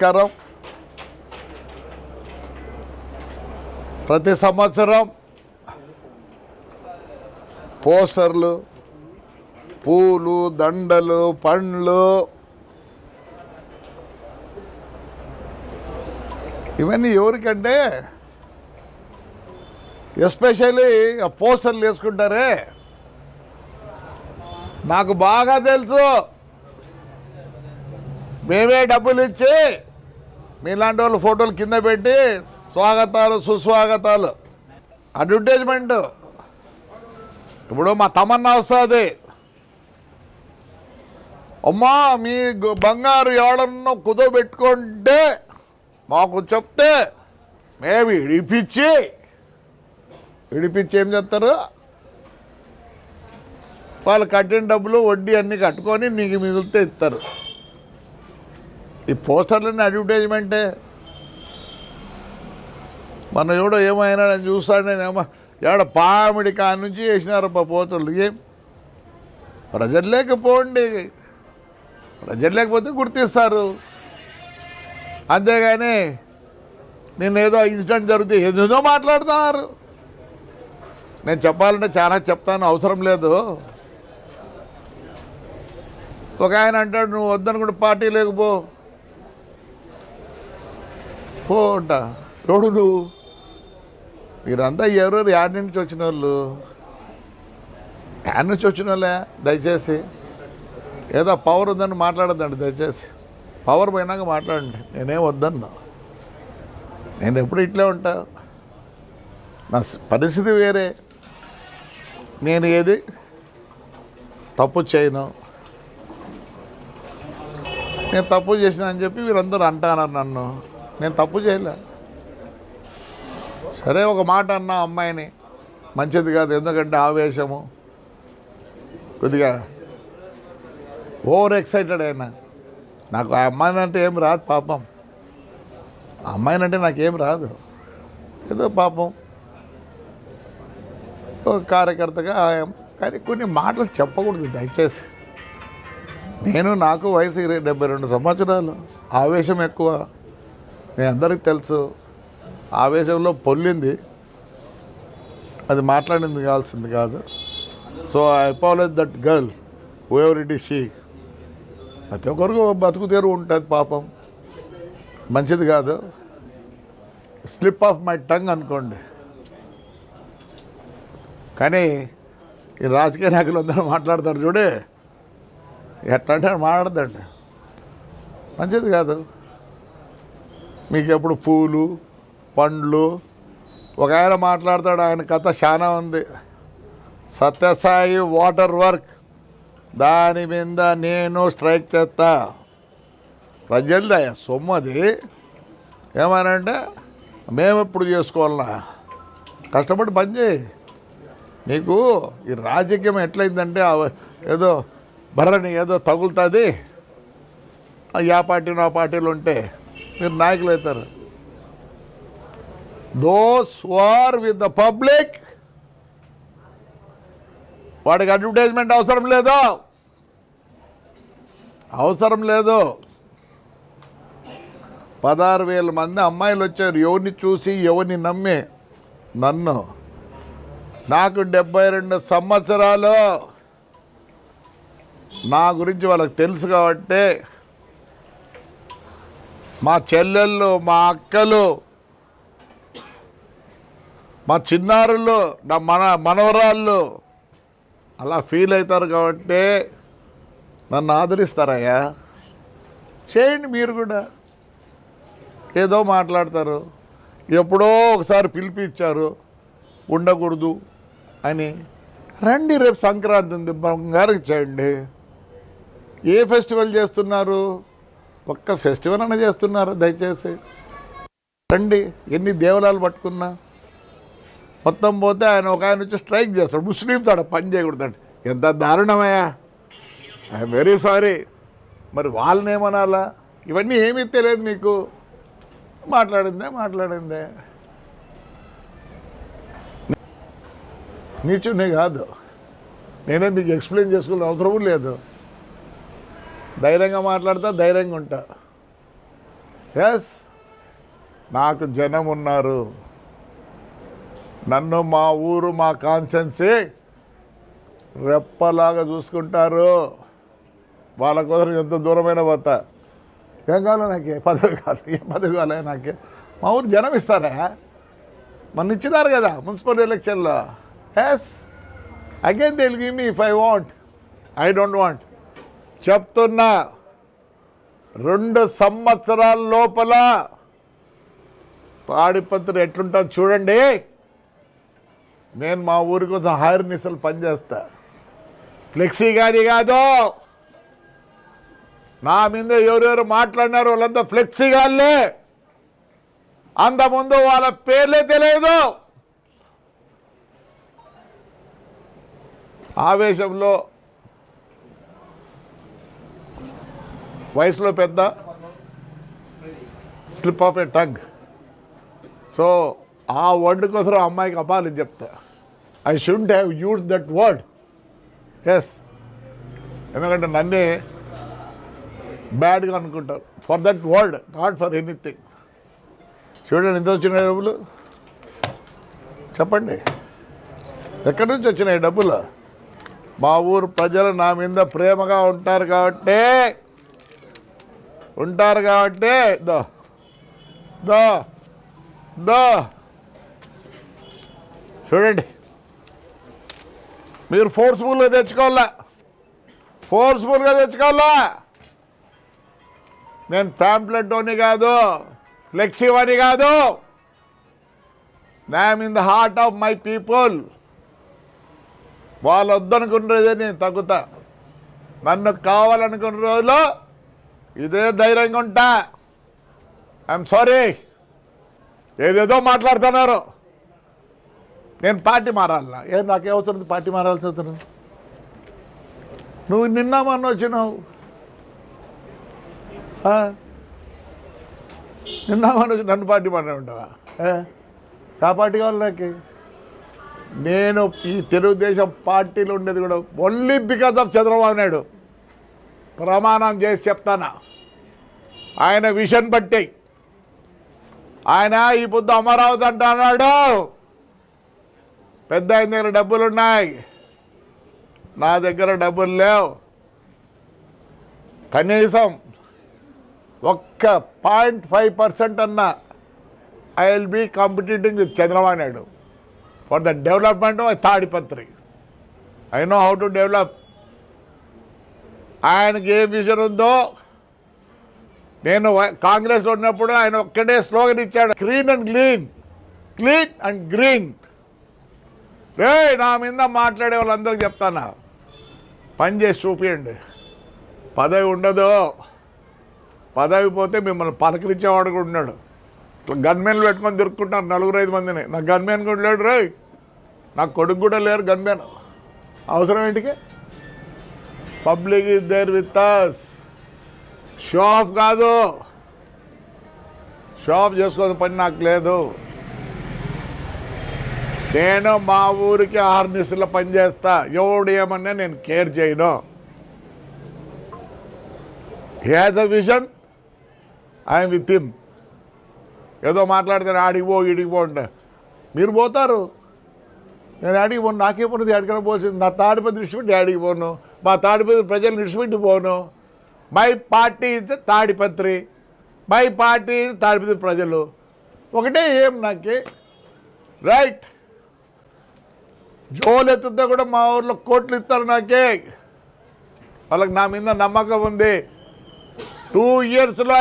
నమస్కారం. ప్రతి సంవత్సరం పోస్టర్లు, పూలు, దండలు, పండ్లు ఇవన్నీ ఎవరికంటే ఎస్పెషల్లీ ఆ పోస్టర్లు వేసుకుంటారే, నాకు బాగా తెలుసు. మేమే డబ్బులు ఇచ్చి మీలాంటి వాళ్ళు ఫోటోలు కింద పెట్టి స్వాగతాలు సుస్వాగతాలు అడ్వర్టైజ్మెంట్. ఇప్పుడు మా తమన్నా వస్తుంది, అమ్మా మీ బంగారు ఎవడన్నా కుదోబెట్టుకుంటే మాకు చెప్తే మేము ఇడిపించి ఏం చేస్తారు, వాళ్ళు కట్టిన డబ్బులు వడ్డీ అన్నీ కట్టుకొని నీకు మిగిలితే ఇస్తారు. ఈ పోస్టర్లన్నీ అడ్వర్టైజ్మెంటే. మన ఎవడో ఏమైనా నేను చూస్తాను, నేనేమో ఎవడ పామిడి కాని నుంచి వేసినారు పోస్టర్లు. ఏం ప్రజలు లేకపోండి, ప్రజలు లేకపోతే గుర్తిస్తారు. అంతేగాని నేను ఏదో ఇన్సిడెంట్ జరిగితే ఏదేదో మాట్లాడుతున్నారు. నేను చెప్పాలంటే చాలా చెప్తాను, అవసరం లేదు. ఒక ఆయన అంటాడు, నువ్వు వద్దనుకుంటే పార్టీ లేకపో అంట. రోడ్డు నువ్వు మీరంతా ఎవరెవరు యాడ్ నుంచి వచ్చిన వాళ్ళు, యాడ్ నుంచి వచ్చిన వాళ్ళే. దయచేసి ఏదో పవర్ ఉందని మాట్లాడద్దండి, దయచేసి పవర్ పోయినాక మాట్లాడండి. నేనేం వద్దన్నా, నేను ఎప్పుడు ఇట్లే ఉంటా. నా పరిస్థితి వేరే, నేను ఏది తప్పు చేయను. నేను తప్పు చేసిన అని చెప్పి వీరందరూ అంటున్నారు నన్ను. నేను తప్పు చేయలే. సరే ఒక మాట అన్నా అమ్మాయిని, మంచిది కాదు. ఎందుకంటే ఆవేశము, కొద్దిగా ఓవర్ ఎక్సైటెడ్ అయినా. నాకు ఆ అమ్మాయిని అంటే ఏం రాదు పాపం, ఆ అమ్మాయిని అంటే నాకేం రాదు. ఏదో పాపం ఒక కార్యకర్తగా. కానీ కొన్ని మాటలు చెప్పకూడదు దయచేసి. నాకు వయసు 72 సంవత్సరాలు, ఆవేశం ఎక్కువ, మీ అందరికీ తెలుసు. ఆవేశంలో పొల్లింది, అది మాట్లాడింది కావాల్సింది కాదు. So I apologise that girl whoever it is she. ప్రతి ఒక్కరికి బతుకు తెరువు ఉంటుంది పాపం, మంచిది కాదు. స్లిప్ ఆఫ్ మై టంగ్ అనుకోండి. కానీ ఈ రాజకీయ నాయకులు అందరూ మాట్లాడతారు చూడే, ఎట్లా అంటే మాట్లాడదండి, మంచిది కాదు. మీకు ఎప్పుడు పూలు పండ్లు. ఒక ఆయన మాట్లాడతాడు, ఆయన కథ చాలా ఉంది. సత్యసాయి వాటర్ వర్క్, దాని మీద నేను స్ట్రైక్ చేస్తా. ప్రజలదయ్యా సొమ్ము అది. ఏమనంటే మేము ఎప్పుడు చేసుకోవాలన్నా, కష్టపడి పని చేయి. నీకు ఈ రాజకీయం ఎట్లయిందంటే ఏదో బర్రని ఏదో తగులుతుంది, ఆ పార్టీలో ఆ పార్టీలు ఉంటే మీరు నాయకులు అవుతారు. Those who are with the public, వాడికి అడ్వర్టైజ్మెంట్ అవసరం లేదు, అవసరం లేదు. 16,000 మంది అమ్మాయిలు వచ్చారు, ఎవరిని చూసి ఎవరిని నమ్మి. నన్ను, నాకు 72 సంవత్సరాలు, నా గురించి వాళ్ళకి తెలుసు కాబట్టి మా చెల్లెళ్ళు, మా అక్కలు, మా చిన్నారులు, నా మనవరాళ్ళు అలా ఫీల్ అవుతారు కాబట్టి నన్ను ఆదరిస్తారయ్యా. చేయండి మీరు కూడా. ఏదో మాట్లాడతారు, ఎప్పుడో ఒకసారి పిలిపించారు ఉండకూడదు అని. రండి, రేపు సంక్రాంతి ఉంది, బంగారం చేయండి. ఏ ఫెస్టివల్ చేస్తున్నారు? ఒక్క ఫెస్టివల్ అన్న చేస్తున్నారు? దయచేసి రండి. ఎన్ని దేవాలయాలు పట్టుకున్నా మొత్తం పోతే ఒక ఆయన వచ్చి స్ట్రైక్ చేస్తాడు, ముస్లిమ్స్ ఆడ పని చేయకూడదండి. ఎంత దారుణమయ్యా! I'm very sorry. మరి వాళ్ళని ఏమనాలా? ఇవన్నీ ఏమీ తెలియదు మీకు. మాట్లాడిందే నీచునే కాదు, నేనే మీకు ఎక్స్ప్లెయిన్ చేసుకోవాల్సిన అవసరం లేదు. ధైర్యంగా మాట్లాడతా, ధైర్యంగా ఉంటా. ఎస్, నాకు జనం ఉన్నారు. నన్ను మా ఊరు మా కాన్స్టెన్సీ రెప్పలాగా చూసుకుంటారు. వాళ్ళ కోసం ఎంత దూరమైన పోతా. ఏం కావాలో నాకే పదవి కావాలి, ఏం పదవి కావాలి నాకే. మా ఊరు జనం ఇస్తారా? మన ఇచ్చినారు కదా మున్సిపల్ ఎలక్షన్లో. Yes, again they will give me if I want. I don't want. చెప్తున్నా, 2 సంవత్సరాల లోపల తాడిపత్రి ఎట్లుంటుంది చూడండి. నేను మా ఊరి కోసం హైర్ నిసలు పనిచేస్తా. ఫ్లెక్సీ గాని కాదు. నా మీద ఎవరెవరు మాట్లాడినారు వాళ్ళంతా ఫ్లెక్సీ గాళ్ళే. అంతకుముందు వాళ్ళ పేర్లే తెలియదు. ఆవేశంలో, వయసులో పెద్ద, slip of a tongue. So ఆ వర్డ్ కోసం అమ్మాయికి అపాలి చెప్తా. I should have use that word. Yes, ఎందుకంటే నన్నే బ్యాడ్గా అనుకుంటారు for that word, not for anything. చూడండి ఎంత వచ్చినాయి డబ్బులు చెప్పండి. ఎక్కడి నుంచి వచ్చినాయి డబ్బులు? మా ఊరు ప్రజలు నా మీద ప్రేమగా ఉంటారు కాబట్టి దో దో దో చూడండి. మీరు ఫోర్స్ఫుల్గా తెచ్చుకోవాలా. నేను ప్యాంప్లెట్ అని కాదు, ఫ్లెక్సీ అని కాదు. I'm in the heart of my people. వాళ్ళు వద్దనుకున్నదే నేను తగ్గుతా. నన్ను కావాలనుకున్న రోజులో ఇదే ధైర్యంగా ఉంటా. ఐఎమ్ సారీ, ఏదేదో మాట్లాడుతున్నారు. నేను పార్టీ మారాలనా? నాకేమవుతుంది పార్టీ మారాల్సి అవుతుంది? నువ్వు నిన్న మొన్న వచ్చినావు, నిన్న మొన్న వచ్చి నన్ను పార్టీ మారే ఉంటావా? ఆ పార్టీ కావాలి నాకు. నేను ఈ తెలుగుదేశం పార్టీలో ఉండేది కూడా only because of Chandrababu Naidu. ప్రమాణం చేసి చెప్తానా, ఆయన విషన్ బట్టి. ఆయన ఈ పొద్దు అమరావతి అంటున్నాడు. పెద్ద ఆయన దగ్గర డబ్బులు ఉన్నాయి, నా దగ్గర డబ్బులు లేవు. కనీసం 0.5% అన్నా I will be competing with Chandrababu Naidu for the development of Tadipatri. I know how to develop. ఆయనకి ఏ విజన్ ఉందో, నేను కాంగ్రెస్లో ఉన్నప్పుడు ఆయన ఒక్కడే స్లోగన్ ఇచ్చాడు, క్లీన్ అండ్ గ్రీన్. నా మీద మాట్లాడే వాళ్ళందరికీ చెప్తానా, పని చేసి చూపించండి. పదవి ఉండదు. పదవి పోతే మిమ్మల్ని పలకరించేవాడు కూడా ఉన్నాడు. గన్మెన్లు పెట్టుకొని తిరుక్కుంటాను 4-5 మందిని. నాకు గన్మెన్ కూడా లేడు రే. నాకు కొడుకు కూడా లేరు గన్మెన్. అవసరం ఏంటికి? Public is there with us. Show off కాదు, షో ఆఫ్ చేసుకోవాల్సిన పని నాకు లేదు. నేను మా ఊరికి 6 నిమిషాల్లో పనిచేస్తా. ఎవడు ఏమన్నా నేను కేర్ చేయను. He has a vision, I'm with him. ఏదో మాట్లాడితే ఆడికి పో ఇడికి పో అంటే మీరు పోతారు. నేను ఆడికి పోను, నాకే పోను, ఆడికైనా పోల్సింది. నా తాడిపత్రి విడిచిపెట్టి ఆడికి పోను, మా తాడిపత్రి ప్రజలు విడిచిపెట్టి పోను. My party is Tadipatri, my party Tadipatri ప్రజలు ఒకటే. ఏం నాకే రైట్. జోలు ఎత్తుతా కూడా మా ఊర్లో కోట్లు ఇస్తారు నాకే. వాళ్ళకి నా మీద నమ్మకం ఉంది. 2 yearsలో